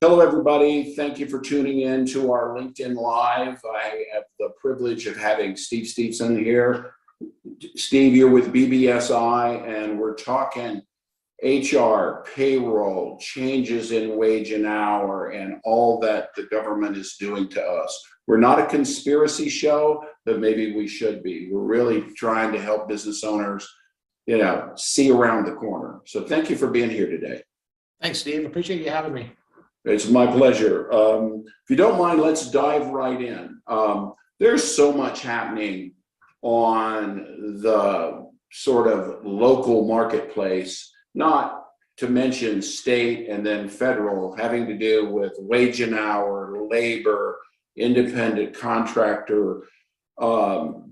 Hello, everybody. Thank you for tuning in to our LinkedIn Live. I have the privilege of having Steve Steenson here. Steve, you're with BBSI, and we're talking HR, payroll, changes in wage and hour, and all that the government is doing to us. We're not a conspiracy show, but maybe we should be. We're really trying to help business owners, see around the corner. So thank you for being here today. Thanks, Steve. Appreciate you having me. It's my pleasure. If you don't mind, let's dive right in. There's so much happening on the sort of local marketplace, not to mention state and then federal, having to do with wage and hour, labor, independent contractor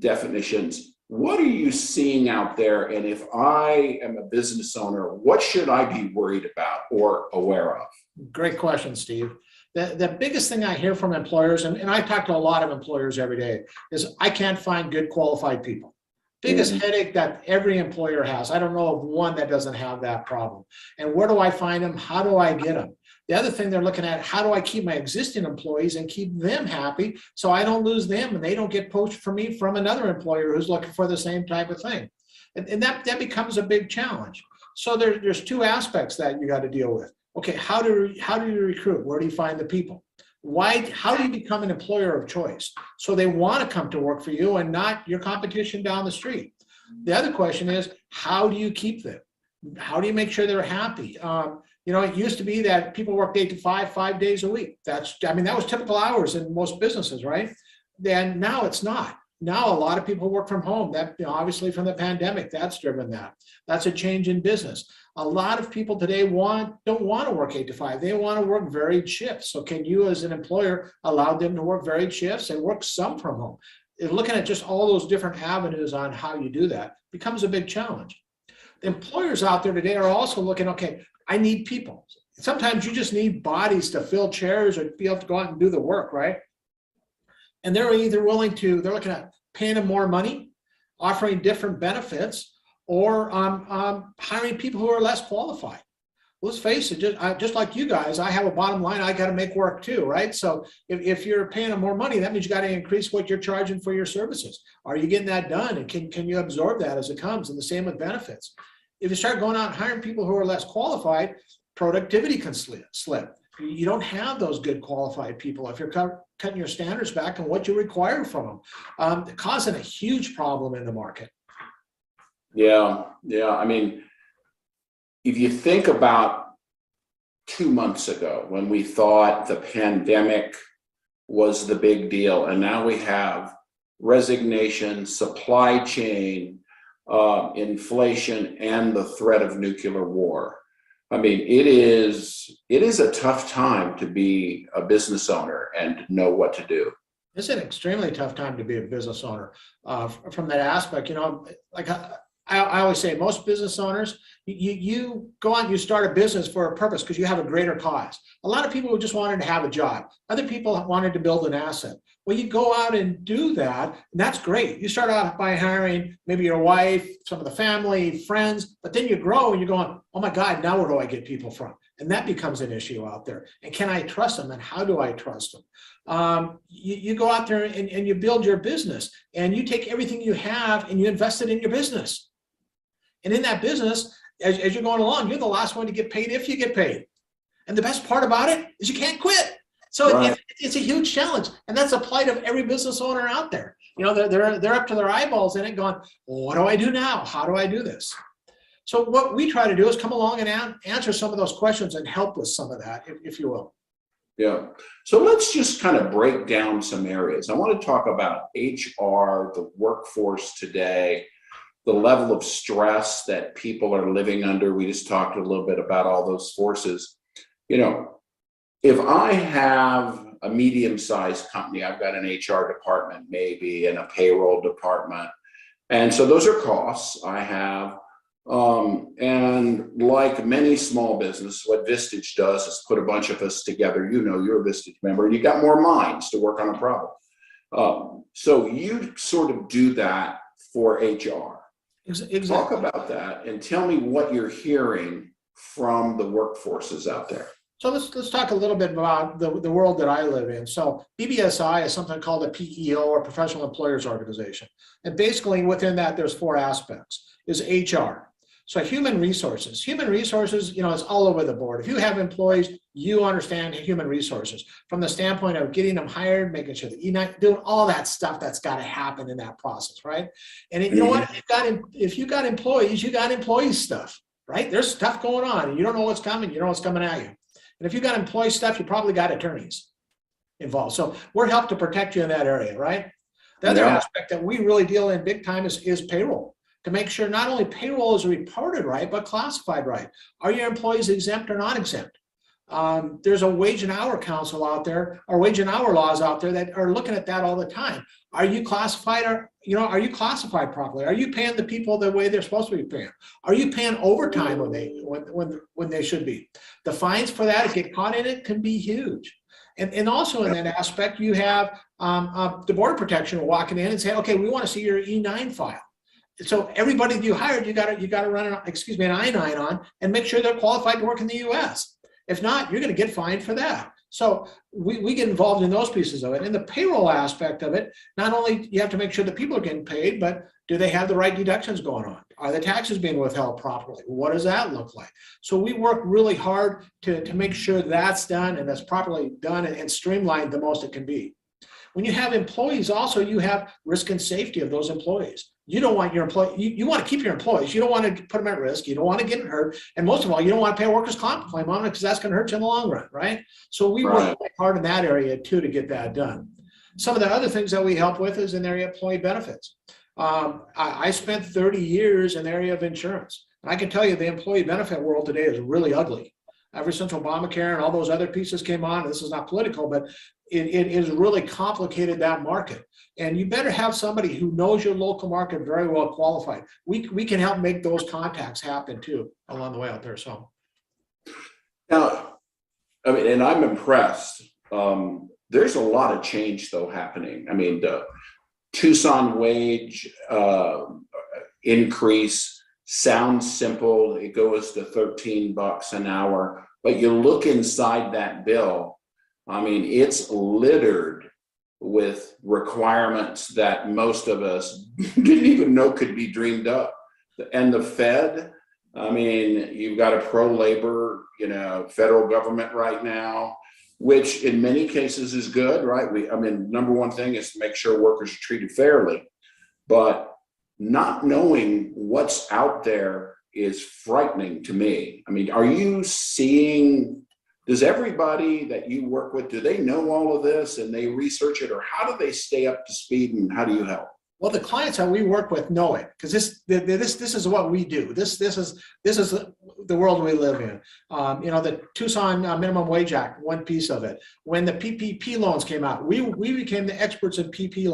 definitions. What are you seeing out there? And if I am a business owner, what should I be worried about or aware of? Great question, Steve. The biggest thing I hear from employers, and I talk to a lot of employers every day, is I can't find good qualified people. Biggest headache that every employer has. I don't know of one that doesn't have that problem. And where do I find them? How do I get them? The other thing they're looking at, how do I keep my existing employees and keep them happy so I don't lose them and they don't get poached for me from another employer who's looking for the same type of thing. And that becomes a big challenge. So there's two aspects that you got to deal with. Okay, how do you recruit? Where do you find the people? How do you become an employer of choice? So they want to come to work for you and not your competition down the street. The other question is, how do you keep them? How do you make sure they're happy? It used to be that people worked 8 to 5, 5 days a week. That was typical hours in most businesses, right? Then now it's not. Now a lot of people work from home. That obviously from the pandemic, that's driven that. That's a change in business. A lot of people today don't want to work 8 to 5. They want to work varied shifts. So can you as an employer allow them to work varied shifts and work some from home? Looking at just all those different avenues on how you do that becomes a big challenge. The employers out there today are also looking, okay, I need people. Sometimes you just need bodies to fill chairs or be able to go out and do the work, right? And they're either they're looking at paying them more money, offering different benefits, or hiring people who are less qualified. Let's face it, just like you guys, I have a bottom line, I got to make work too, right? So if you're paying them more money, that means you got to increase what you're charging for your services. Are you getting that done? And can you absorb that as it comes? And the same with benefits. If you start going out and hiring people who are less qualified, productivity can slip. You don't have those good qualified people if you're cutting your standards back on what you require from them, causing a huge problem in the market. Yeah. I mean, if you think about 2 months ago when we thought the pandemic was the big deal, and now we have resignation, supply chain, inflation, and the threat of nuclear war. I mean, it is a tough time to be a business owner and to know what to do. It's an extremely tough time to be a business owner from that aspect. Like I always say, most business owners, you go out and you start a business for a purpose because you have a greater cause. A lot of people just wanted to have a job. Other people wanted to build an asset. Well, you go out and do that, and that's great. You start out by hiring maybe your wife, some of the family, friends, but then you grow and you're going, oh my God, now where do I get people from? And that becomes an issue out there. And can I trust them? And how do I trust them? You go out there and you build your business, and you take everything you have and you invest it in your business. And in that business, as you're going along, you're the last one to get paid if you get paid. And the best part about it is you can't quit. So right. It's a huge challenge. And that's the plight of every business owner out there. They're up to their eyeballs in it going, well, what do I do now? How do I do this? So what we try to do is come along and answer some of those questions and help with some of that, if you will. Yeah. So let's just kind of break down some areas. I want to talk about HR, the workforce today, the level of stress that people are living under. We just talked a little bit about all those forces. If I have a medium-sized company, I've got an HR department maybe and a payroll department. And so those are costs I have. And like many small business, what Vistage does is put a bunch of us together. You're a Vistage member, and you got more minds to work on a problem. So you sort of do that for HR. Exactly. Talk about that and tell me what you're hearing from the workforces out there. So let's talk a little bit about the world that I live in. So BBSI is something called a PEO, or Professional Employers Organization. And basically within that, there's 4 aspects. Is HR. So human resources. Human resources, is all over the board. If you have employees, you understand human resources from the standpoint of getting them hired, making sure that you're not doing all that stuff that's got to happen in that process, right? And you know what? If you got employees, you got employee stuff, right? There's stuff going on, and you don't know what's coming. You don't know what's coming at you. And if you got employee stuff, you probably got attorneys involved. So we're helped to protect you in that area, right? The other aspect that we really deal in big time is payroll, to make sure not only payroll is reported right, but classified right. Are your employees exempt or not exempt? There's a wage and hour council out there, or wage and hour laws out there that are looking at that all the time. Are you classified, or are you classified properly? Are you paying the people the way they're supposed to be paying? Are you paying overtime when they should be? The fines for that, if you get caught in it, can be huge. And also in that aspect, you have the Border Protection walking in and say, okay, we want to see your E9 file. So everybody that you hired, you got to run an I-9 on and make sure they're qualified to work in the U.S. If not, you're going to get fined for that. So we get involved in those pieces of it. And the payroll aspect of it, not only you have to make sure that people are getting paid, but do they have the right deductions going on? Are the taxes being withheld properly? What does that look like? So we work really hard to make sure that's done, and that's properly done and streamlined the most it can be. When you have employees also, you have risk and safety of those employees. You don't want your employee, you want to keep your employees. You don't want to put them at risk. You don't want to get hurt. And most of all, you don't want to pay a workers' comp claim on it, because that's going to hurt you in the long run, right? So we work really hard in that area too to get that done. Some of the other things that we help with is in the area of employee benefits. I spent 30 years in the area of insurance. And I can tell you the employee benefit world today is really ugly. Ever since Obamacare and all those other pieces came on, this is not political, but it has really complicated that market. And you better have somebody who knows your local market very well qualified. We can help make those contacts happen too along the way out there. So now, I mean, and I'm impressed. There's a lot of change though happening. I mean, the Tucson wage increase sounds simple. It goes to $13 an hour, but you look inside that bill, I mean, it's littered with requirements that most of us didn't even know could be dreamed up. And the Fed, I mean, you've got a pro-labor, federal government right now, which in many cases is good, right? I mean, number one thing is to make sure workers are treated fairly, but not knowing what's out there is frightening to me. I mean, are you seeing, does everybody that you work with, do they know all of this and they research it, or how do they stay up to speed, and how do you help? Well, the clients that we work with know it, because this is what we do. This is the world we live in. The Tucson Minimum Wage Act, one piece of it. When the PPP loans came out, we became the experts in PPP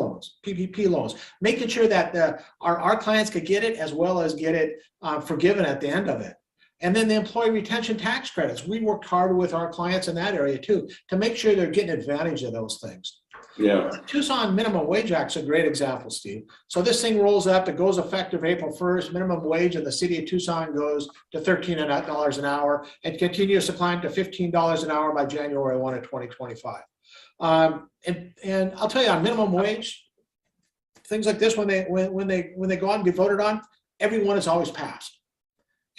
loans, making sure that our clients could get it as well as get it forgiven at the end of it. And then the employee retention tax credits. We worked hard with our clients in that area too, to make sure they're getting advantage of those things. Yeah. The Tucson Minimum Wage Act is a great example, Steve. So this thing rolls up, it goes effective April 1st. Minimum wage in the city of Tucson goes to $13 an hour and continues to climb to $15 an hour by January 1 of 2025. And I'll tell you, on minimum wage, things like this, when they go on and be voted on, everyone is always passed.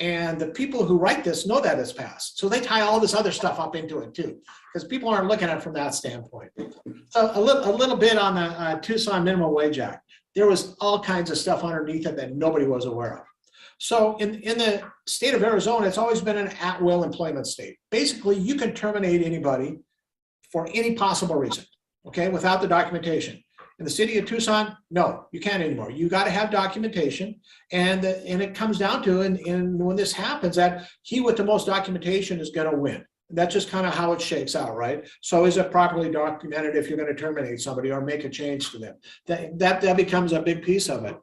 And the people who write this know that it's passed. So they tie all this other stuff up into it too, because people aren't looking at it from that standpoint. So a little bit on the Tucson Minimum Wage Act. There was all kinds of stuff underneath it that nobody was aware of. So in the state of Arizona, it's always been an at-will employment state. Basically, you can terminate anybody for any possible reason, okay, without the documentation. In the city of Tucson, no, you can't anymore. You got to have documentation, and it comes down to, and when this happens, that he with the most documentation is going to win. That's just kind of how it shakes out, right? So is it properly documented if you're going to terminate somebody or make a change to them? That becomes a big piece of it.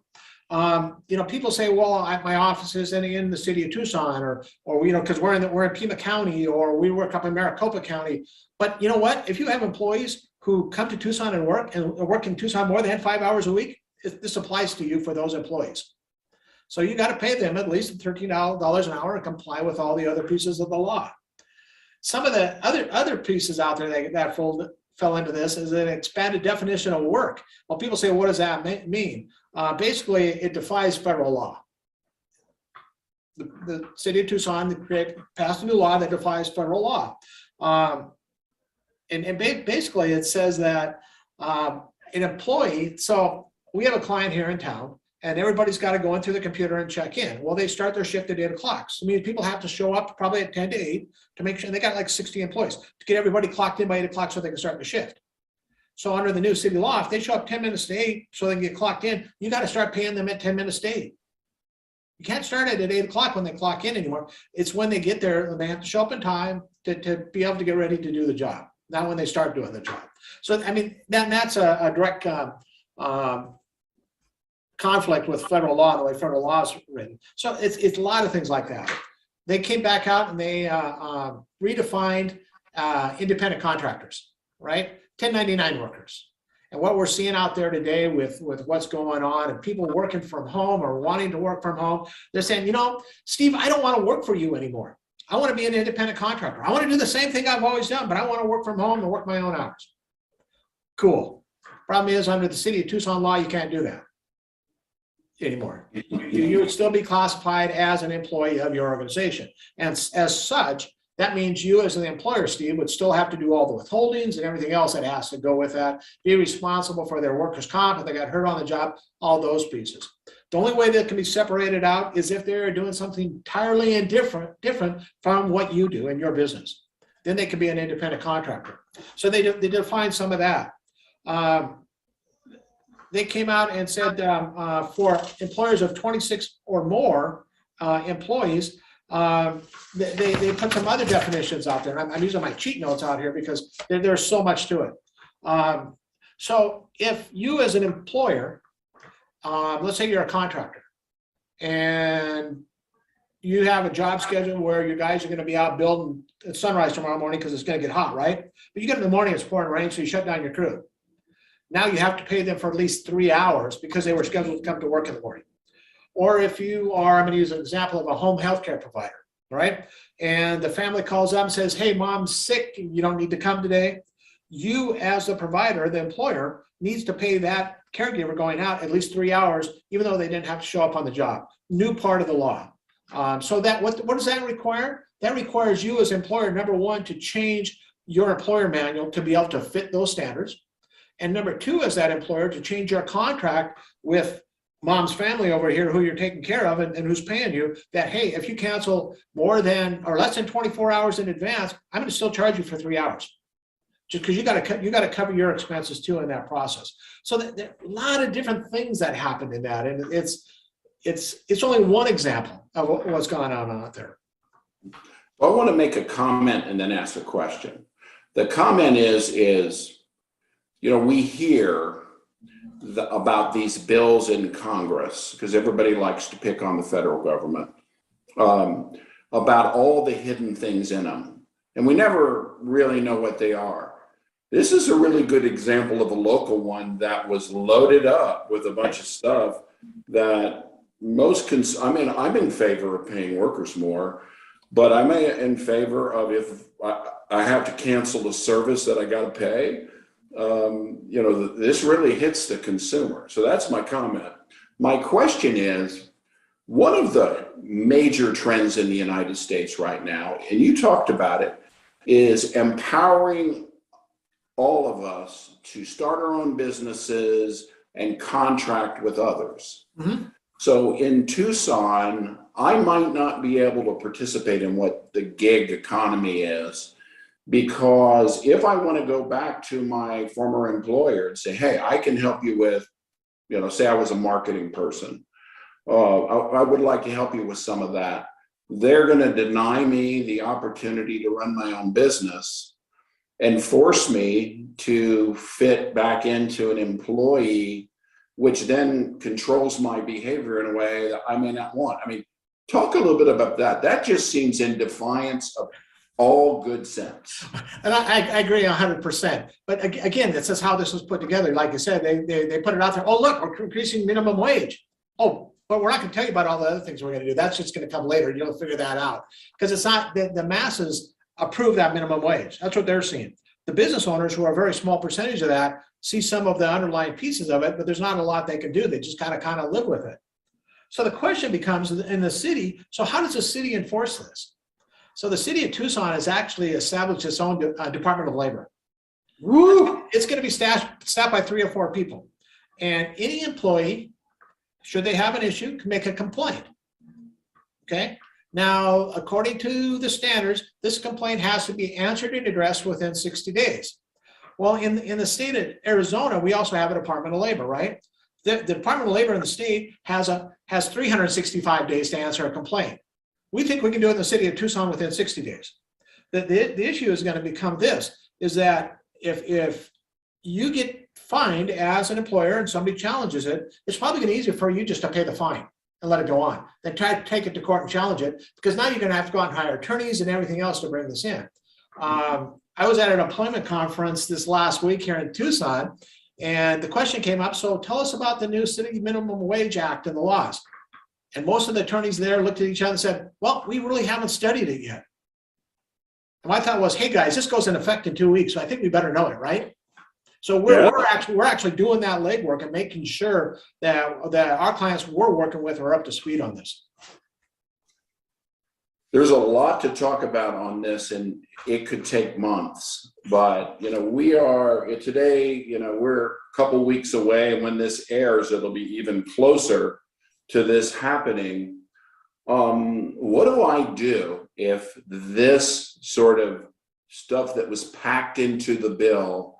People say, well, my office is in the city of Tucson, or because we're in Pima County, or we work up in Maricopa County. But you know what? If you have employees who come to Tucson and work in Tucson more than 5 hours a week, this applies to you for those employees. So you got to pay them at least $13 an hour and comply with all the other pieces of the law. Some of the other pieces out there that fell into this is an expanded definition of work. Well, people say, what does that mean? Basically, it defies federal law. The city of Tucson passed a new law that defies federal law. And basically it says that an employee, so we have a client here in town and everybody's got to go in through the computer and check in. Well, they start their shift at 8 o'clock. So I mean, people have to show up probably at 10 to 8 to make sure they got like 60 employees to get everybody clocked in by 8 o'clock so they can start the shift. So under the new city law, if they show up 10 minutes to 8 so they can get clocked in, you got to start paying them at 10 minutes to 8. You can't start it at 8 o'clock when they clock in anymore. It's when they get there, they have to show up in time to be able to get ready to do the job, not when they start doing the job. So, I mean, that's a direct conflict with federal law, the way federal law is written. So it's a lot of things like that. They came back out and they redefined independent contractors, right? 1099 workers. And what we're seeing out there today with what's going on and people working from home or wanting to work from home, they're saying, you know, Steve, I don't want to work for you anymore. I want to be an independent contractor. I want to do the same thing I've always done, but I want to work from home and work my own hours. Cool. Problem is, under the city of Tucson law, you can't do that anymore. You would still be classified as an employee of your organization. And as such, that means you as an employer, Steve, would still have to do all the withholdings and everything else that has to go with that, be responsible for their workers' comp if they got hurt on the job, all those pieces. The only way that can be separated out is if they're doing something entirely different from what you do in your business. Then they could be an independent contractor. So they define some of that. They came out and said for employers of 26 or more employees, they put some other definitions out there. I'm using my cheat notes out here because there's so much to it. So if you as an employer, let's say you're a contractor and you have a job schedule where your guys are going to be out building at sunrise tomorrow morning because it's going to get hot, right? But you get in the morning, it's pouring rain, so you shut down your crew. Now you have to pay them for at least 3 hours because they were scheduled to come to work in the morning. Or if you are, I'm going to use an example of a home healthcare provider, right? And the family calls up and says, hey, mom's sick, you don't need to come today. You as the provider, the employer, needs to pay that caregiver going out at least 3 hours, even though they didn't have to show up on the job. New part of the law. So that what does that require? That requires you as employer, number one, to change your employer manual to be able to fit those standards. And number two, as that employer, to change your contract with mom's family over here who you're taking care of and who's paying you, that, hey, if you cancel more than or less than 24 hours in advance, I'm going to still charge you for 3 hours. Just because you got to cover your expenses too in that process. So there are a lot of different things that happen in that. And it's only one example of what's going on out there. Well, I want to make a comment and then ask a question. The comment is, you know, we hear about these bills in Congress, because everybody likes to pick on the federal government, about all the hidden things in them. And we never really know what they are. This is a really good example of a local one that was loaded up with a bunch of stuff that I mean, I'm in favor of paying workers more, but I'm in favor of if I have to cancel a service that I got to pay. You know, this really hits the consumer. So that's my comment. My question is, one of the major trends in the United States right now, and you talked about it, is empowering all of us to start our own businesses and contract with others. Mm-hmm. So in Tucson, I might not be able to participate in what the gig economy is, because if I want to go back to my former employer and say, hey, I can help you with, you know, say I was a marketing person, I would like to help you with some of that. They're going to deny me the opportunity to run my own business and force me to fit back into an employee, which then controls my behavior in a way that I may not want. I mean, talk a little bit about that. That just seems in defiance of all good sense. And I agree 100%. But again, this is how this was put together. Like I said, they put it out there. Oh, look, we're increasing minimum wage. Oh, but we're not going to tell you about all the other things we're going to do. That's just going to come later. You'll figure that out. Because it's not the masses approve that minimum wage. That's what they're seeing. The business owners, who are a very small percentage of that, see some of the underlying pieces of it, but there's not a lot they can do. They just gotta kind of live with it. So the question becomes, in the city, so how does the city enforce this? So the city of Tucson has actually established its own Department of Labor. Woo! It's going to be staffed by 3 or 4 people. And any employee, should they have an issue, can make a complaint. Okay. Now, according to the standards, this complaint has to be answered and addressed within 60 days. Well, in the state of Arizona, we also have a Department of Labor, right? The Department of Labor in the state has 365 days to answer a complaint. We think we can do it in the city of Tucson within 60 days. The issue is going to become this, is that if you get fined as an employer and somebody challenges it, it's probably going to be easier for you just to pay the fine and let it go on than try to take it to court and challenge it, because now you're going to have to go out and hire attorneys and everything else to bring this in. I was at an employment conference this last week here in Tucson, and the question came up, so tell us about the new City Minimum Wage Act and the laws. And most of the attorneys there looked at each other and said, well, we really haven't studied it yet. And my thought was, hey guys, this goes in effect in 2 weeks, so I think we better know it, right? So we're actually doing that legwork and making sure that our clients we're working with are up to speed on this. There's a lot to talk about on this, and it could take months, but we are today, we're a couple weeks away, and when this airs, it'll be even closer to this happening. What do I do if this sort of stuff that was packed into the bill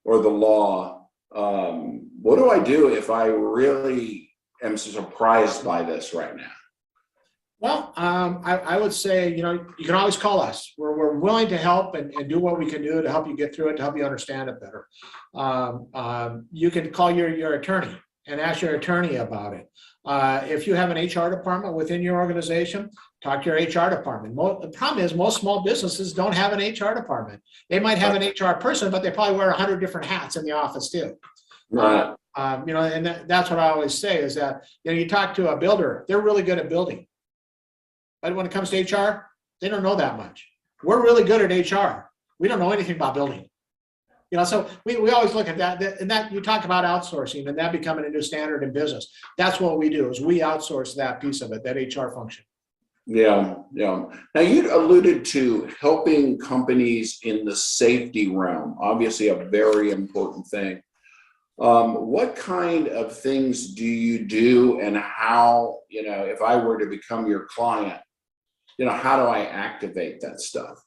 or the law, what do I do if I really am surprised by this right now? Well, I would say, you can always call us. We're willing to help and do what we can do to help you get through it, to help you understand it better. You can call your attorney and ask your attorney about it. If you have an HR department within your organization, talk to your HR department. The problem is most small businesses don't have an HR department. They might have an HR person, but they probably wear 100 different hats in the office too. Right. And that's what I always say is that, you talk to a builder, they're really good at building. But when it comes to HR, they don't know that much. We're really good at HR. We don't know anything about building. So we always look at that, and that you talk about outsourcing and that becoming a new standard in business. That's what we do, is we outsource that piece of it, that HR function. Yeah. Now you alluded to helping companies in the safety realm, obviously a very important thing. What kind of things do you do, and how, if I were to become your client, how do I activate that stuff?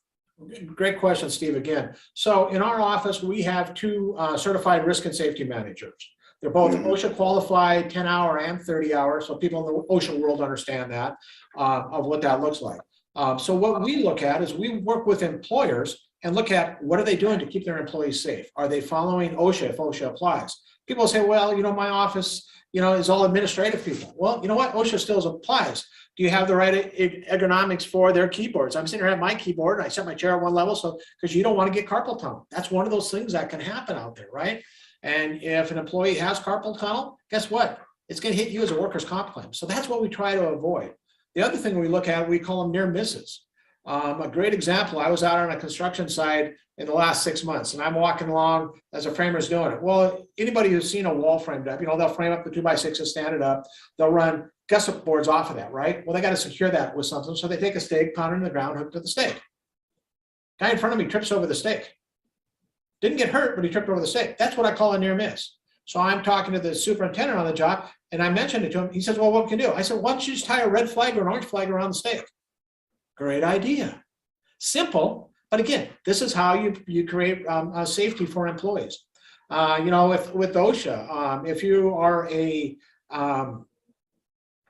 Great question, Steve, again. So in our office, we have 2 certified risk and safety managers. They're both OSHA qualified, 10-hour and 30-hour. So people in the OSHA world understand that, of what that looks like. So what we look at is we work with employers and look at what are they doing to keep their employees safe? Are they following OSHA if OSHA applies? People say, well, my office, is all administrative people. Well, you know what? OSHA still applies. Do you have the right ergonomics for their keyboards? I'm sitting here at my keyboard and I set my chair at one level, so because you don't want to get carpal tunnel. That's one of those things that can happen out there, right? And if an employee has carpal tunnel, guess what? It's going to hit you as a workers' comp claim. So that's what we try to avoid. The other thing we look at, we call them near misses. A great example, I was out on a construction site in the last 6 months, and I'm walking along as a framer's doing it. Well, anybody who's seen a wall framed up, they'll frame up the 2x6 and stand it up. They'll run gusset boards off of that, right? Well, they got to secure that with something. So they take a stake, pound it in the ground, hook to the stake. Guy in front of me trips over the stake. Didn't get hurt, but he tripped over the stake. That's what I call a near miss. So I'm talking to the superintendent on the job, and I mentioned it to him. He says, well, what can we do? I said, why don't you just tie a red flag or an orange flag around the stake? Great idea. Simple, but again, this is how you create safety for employees. With OSHA, if you are a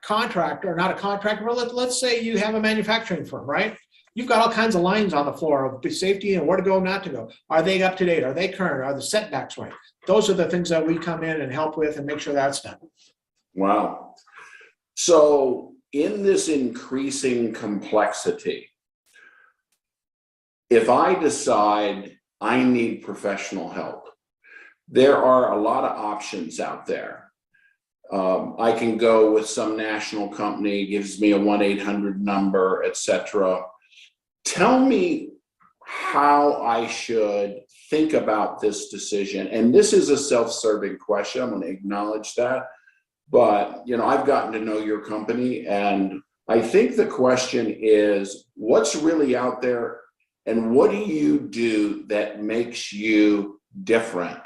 contractor, not a contractor, but let's say you have a manufacturing firm, right? You've got all kinds of lines on the floor of safety and where to go, not to go. Are they up to date? Are they current? Are the setbacks right? Those are the things that we come in and help with and make sure that's done. Wow. So in this increasing complexity, if I decide I need professional help, there are a lot of options out there. I can go with some national company, gives me a 1-800 number, etc. Tell me how I should think about this decision. And this is a self-serving question. I'm going to acknowledge that. But, I've gotten to know your company, and I think the question is, what's really out there, and what do you do that makes you different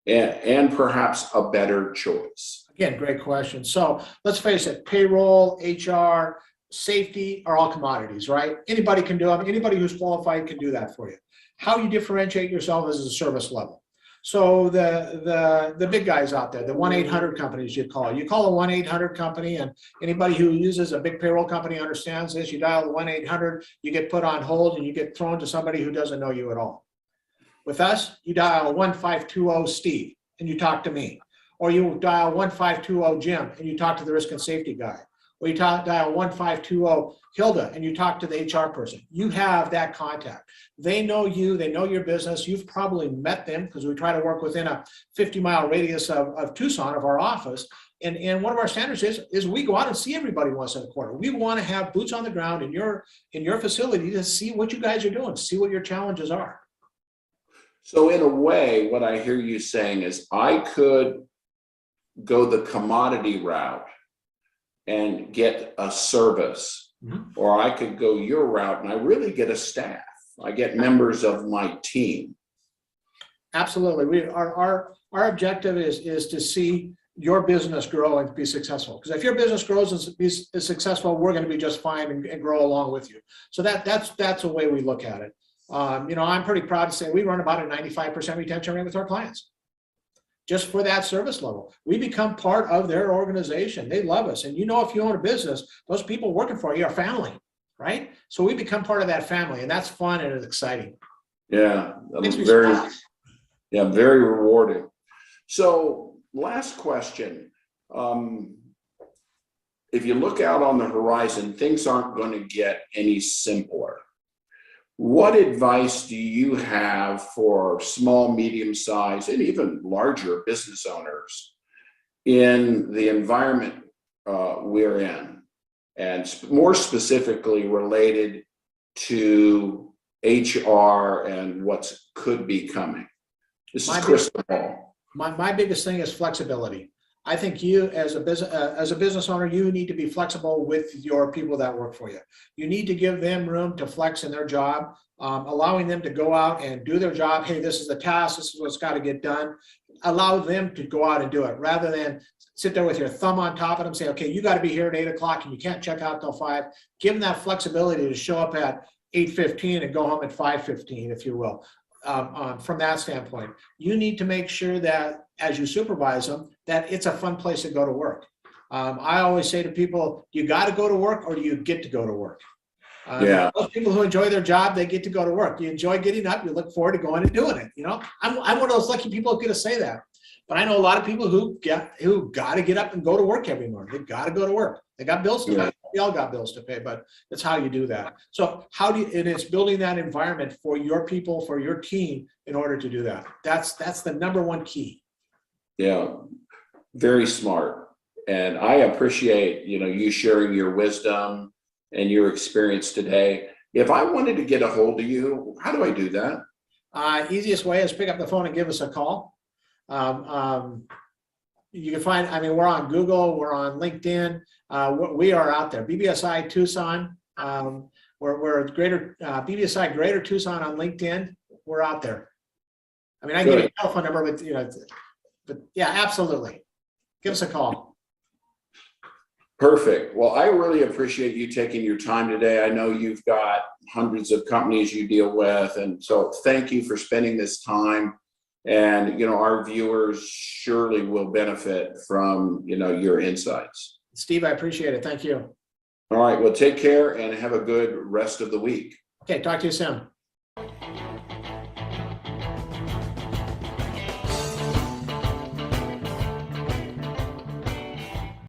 and perhaps a better choice? Again, great question. So let's face it, payroll, HR, safety are all commodities, right? Anybody can do them. Anybody who's qualified can do that for you. How you differentiate yourself is a service level. So the big guys out there, the 1-800 companies you call a 1-800 company, and anybody who uses a big payroll company understands this. You dial the 1-800, you get put on hold, and you get thrown to somebody who doesn't know you at all. With us, you dial 1520 Steve and you talk to me, or you dial 1520 Jim and you talk to the risk and safety guy, or you dial 1520 Hilda and you talk to the HR person. You have that contact. They know you, they know your business. You've probably met them, because we try to work within a 50-mile radius of Tucson, of our office. And one of our standards is we go out and see everybody once in a quarter. We want to have boots on the ground in your facility to see what you guys are doing, see what your challenges are. So in a way, what I hear you saying is I could go the commodity route and get a service, or I could go your route and I really get a staff. I get members of my team. Absolutely. Our objective is to see your business grow and be successful. Because if your business grows and is successful, we're going to be just fine and grow along with you. So that's the way we look at it. I'm pretty proud to say we run about a 95% retention rate with our clients. Just for that service level, we become part of their organization. They love us. And if you own a business, those people working for you are family, right? So we become part of that family, and that's fun and it's exciting. Yeah, very rewarding. So last question. If you look out on the horizon, things aren't going to get any simpler. What advice do you have for small, medium-sized, and even larger business owners in the environment we're in, and more specifically related to HR and what could be coming? This is crystal ball. My biggest thing is flexibility. I think you, as a business owner, you need to be flexible with your people that work for you. You need to give them room to flex in their job, allowing them to go out and do their job. Hey, this is the task. This is what's got to get done. Allow them to go out and do it, rather than sit there with your thumb on top of them, say, okay, you got to be here at 8 o'clock and you can't check out till 5. Give them that flexibility to show up at 8:15 and go home at 5:15, if you will. From that standpoint, you need to make sure that as you supervise them, that it's a fun place to go to work. I always say to people, you got to go to work, or do you get to go to work? Those people who enjoy their job, they get to go to work. You enjoy getting up, you look forward to going and doing it. I'm one of those lucky people who get to say that. But I know a lot of people who got to get up and go to work every morning. They got to go to work. They got bills to pay. We all got bills to pay, but that's how you do that. So and it's building that environment for your people, for your team, in order to do that. That's the number one key. Yeah, very smart. And I appreciate, you sharing your wisdom and your experience today. If I wanted to get a hold of you, how do I do that? Easiest way is pick up the phone and give us a call. You can find, we're on Google, we're on LinkedIn, we are out there. BBSI Tucson, we're greater BBSI Greater Tucson on LinkedIn. We're out there. I can give you a telephone number, but yeah, absolutely. Give us a call. Perfect. Well, I really appreciate you taking your time today. I know you've got hundreds of companies you deal with, and so thank you for spending this time. And, our viewers surely will benefit from, your insights. Steve, I appreciate it. Thank you. All right. Well, take care and have a good rest of the week. Okay. Talk to you soon.